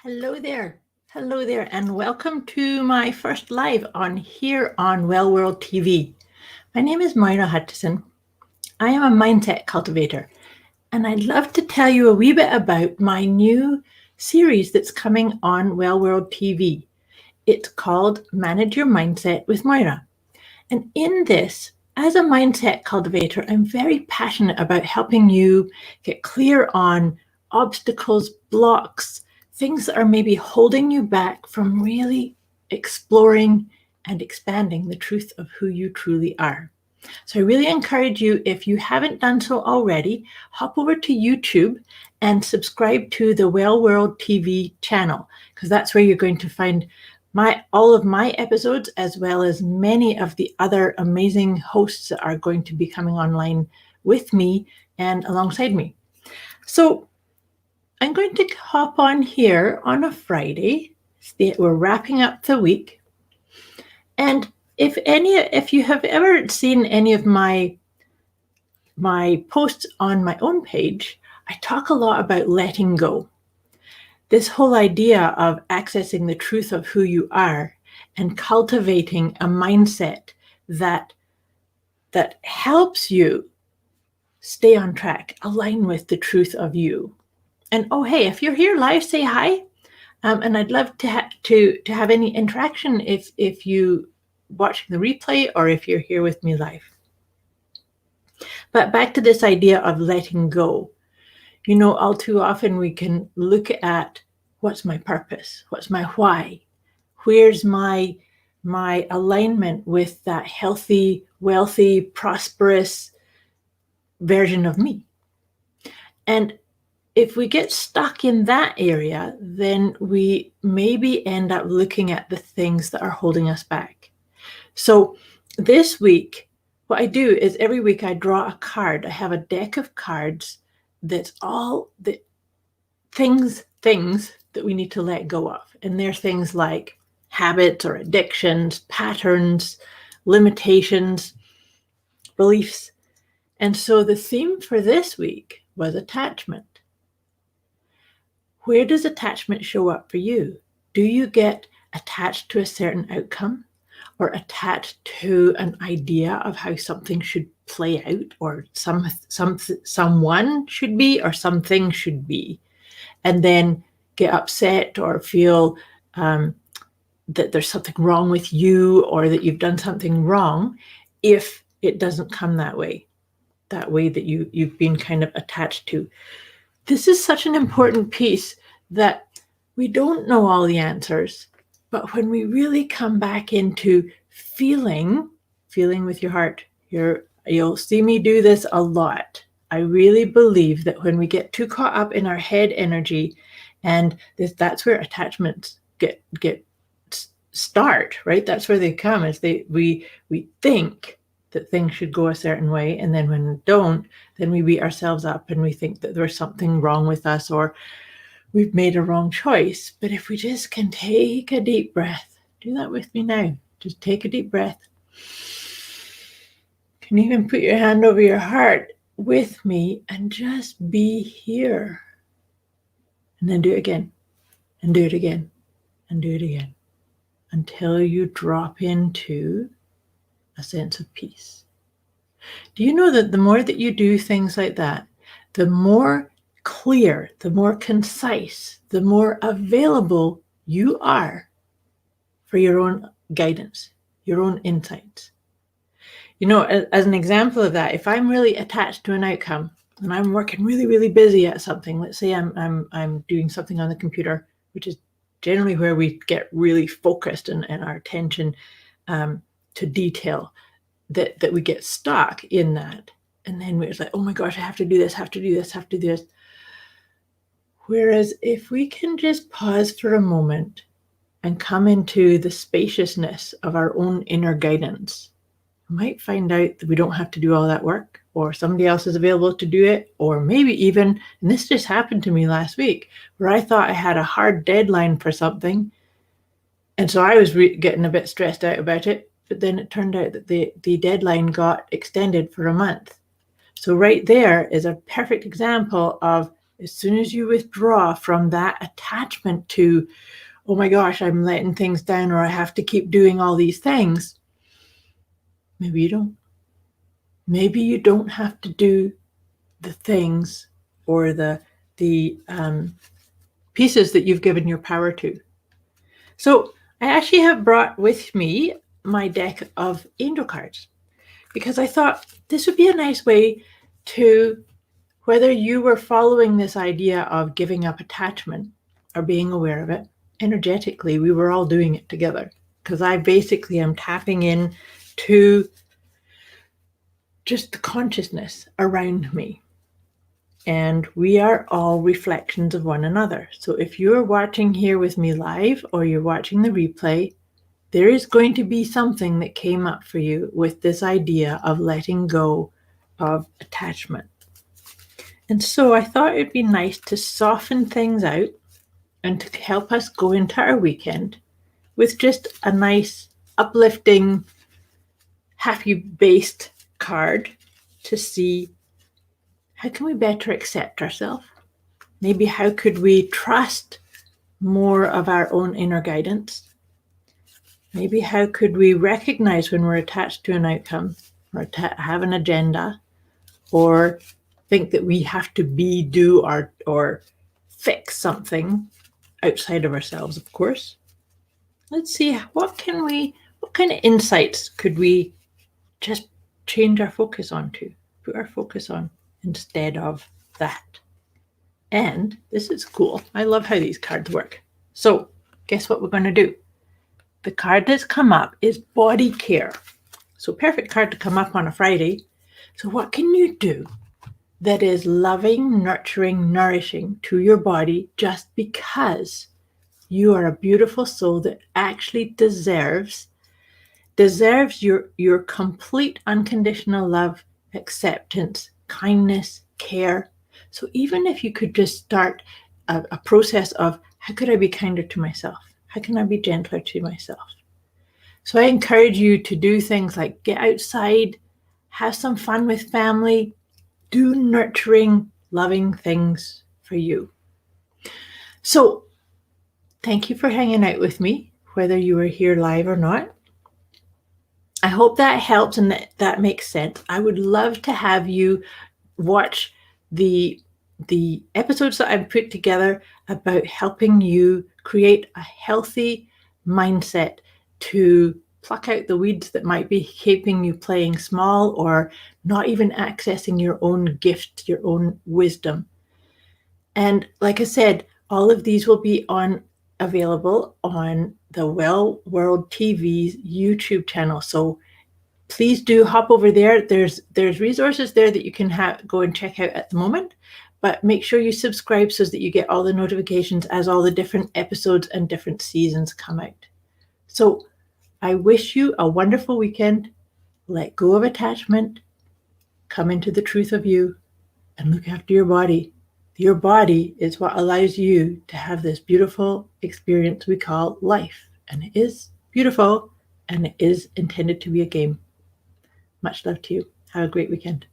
Hello there. Hello there, and welcome to my first live on here on Well World TV. My name is Moira Hutchison. I am a mindset cultivator, and I'd love to tell you a wee bit about my new series that's coming on Well World TV. It's called Manage Your Mindset with Moira. And in this, as a mindset cultivator, I'm very passionate about helping you get clear on obstacles, blocks, things that are maybe holding you back from really exploring and expanding the truth of who you truly are. So I really encourage you, if you haven't done so already, hop over to YouTube and subscribe to the Well World TV channel, because that's where you're going to find all of my episodes, as well as many of the other amazing hosts that are going to be coming online with me and alongside me. So I'm going to hop on here on a Friday. We're wrapping up the week. And if you have ever seen any of my posts on my own page, I talk a lot about letting go. This whole idea of accessing the truth of who you are and cultivating a mindset that helps you stay on track, align with the truth of you. And oh, hey, if you're here live, say hi. And I'd love to have any interaction if you watching the replay or if you're here with me live. But back to this idea of letting go. You know, all too often we can look at what's my purpose, what's my why, where's my alignment with that healthy, wealthy, prosperous version of me. And if we get stuck in that area, then we maybe end up looking at the things that are holding us back. So this week, what I do is every week I draw a card. I have a deck of cards that's all the things that we need to let go of. And they're things like habits or addictions, patterns, limitations, beliefs. And so the theme for this week was attachment. Where does attachment show up for you? Do you get attached to a certain outcome or attached to an idea of how something should play out, or someone should be, or something should be, and then get upset or feel that there's something wrong with you or that you've done something wrong if it doesn't come that way that you've been kind of attached to? This is such an important piece that we don't know all the answers, but when we really come back into feeling with your heart, you'll see me do this a lot. I really believe that when we get too caught up in our head energy, and that's where attachments get start, right? That's where they come, is we think that things should go a certain way, and then when they don't, then we beat ourselves up and we think that there's something wrong with us or we've made a wrong choice. But if we just can take a deep breath, do that with me now. Just take a deep breath. You can even put your hand over your heart with me and just be here. And then do it again, and do it again, and do it again, until you drop into a sense of peace. Do you know that the more that you do things like that, the more clear, the more concise, the more available you are for your own guidance, your own insights? You know, as an example of that, if I'm really attached to an outcome and I'm working really, really busy at something, let's say I'm doing something on the computer, which is generally where we get really focused and our attention to detail, that we get stuck in that. And then we're like, oh my gosh, I have to do this, have to do this, have to do this. Whereas if we can just pause for a moment and come into the spaciousness of our own inner guidance, we might find out that we don't have to do all that work, or somebody else is available to do it, or maybe even, and this just happened to me last week, where I thought I had a hard deadline for something. And so I was getting a bit stressed out about it, but then it turned out that the deadline got extended for a month. So right there is a perfect example of as soon as you withdraw from that attachment to, oh my gosh, I'm letting things down, or I have to keep doing all these things, maybe you don't. Maybe you don't have to do the things or the pieces that you've given your power to. So I actually have brought with me my deck of angel cards because I thought this would be a nice way to, whether you were following this idea of giving up attachment or being aware of it, energetically, we were all doing it together, because I basically am tapping in to just the consciousness around me. And we are all reflections of one another. So if you're watching here with me live or you're watching the replay, there is going to be something that came up for you with this idea of letting go of attachment. And so I thought it'd be nice to soften things out and to help us go into our weekend with just a nice, uplifting, happy-based card to see how can we better accept ourselves. Maybe how could we trust more of our own inner guidance? Maybe how could we recognize when we're attached to an outcome or have an agenda, or think that we have to be, do, or fix something outside of ourselves, of course. Let's see, what kind of insights could we just change our focus onto, put our focus on instead of that. And this is cool. I love how these cards work. So guess what we're going to do? The card that's come up is body care. So perfect card to come up on a Friday. So what can you do that is loving, nurturing, nourishing to your body, just because you are a beautiful soul that actually deserves your complete unconditional love, acceptance, kindness, care. So even if you could just start a process of, how could I be kinder to myself? How can I be gentler to myself? So I encourage you to do things like get outside, have some fun with family, do nurturing, loving things for you. So thank you for hanging out with me, whether you were here live or not. I hope that helps and that makes sense. I would love to have you watch the episodes that I've put together about helping you create a healthy mindset to pluck out the weeds that might be keeping you playing small or not even accessing your own gift, your own wisdom. And like I said, all of these will be available on the Well World TV's YouTube channel. So please do hop over there. There's resources there that you can go and check out at the moment, but make sure you subscribe so that you get all the notifications as all the different episodes and different seasons come out. So I wish you a wonderful weekend. Let go of attachment, come into the truth of you, and look after your body. Your body is what allows you to have this beautiful experience we call life. And it is beautiful, and it is intended to be a game. Much love to you. Have a great weekend.